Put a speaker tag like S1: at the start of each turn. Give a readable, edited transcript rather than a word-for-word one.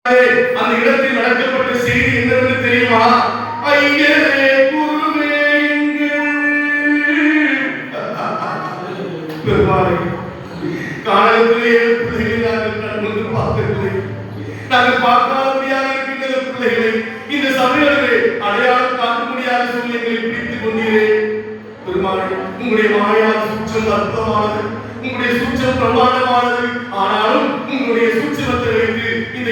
S1: அந்த இடத்தில் நடக்கப்பட்ட செய்தி என்னவென்று தெரியுமா? ஐயரே குருவே பெருமாளே, காலத்திலே பிள்ளைகளை நாங்கள் கண்முன்பு பார்த்ததில்லை. நாங்கள் பார்க்காத முடியாத இருக்கின்ற பிள்ளைகளை இந்த சமயத்திலே அடையாளம் காட்ட முடியாத சூழ்நிலைகளை பிடித்துக் கொண்டீரே பெருமாளே. உங்களுடைய மாயான சூட்சம் அர்த்தமானது, உங்களுடைய சூட்சம் பிரமாண்டமானது. ஆனாலும் உங்களுடைய சூட்சமத்தை வைத்து இந்த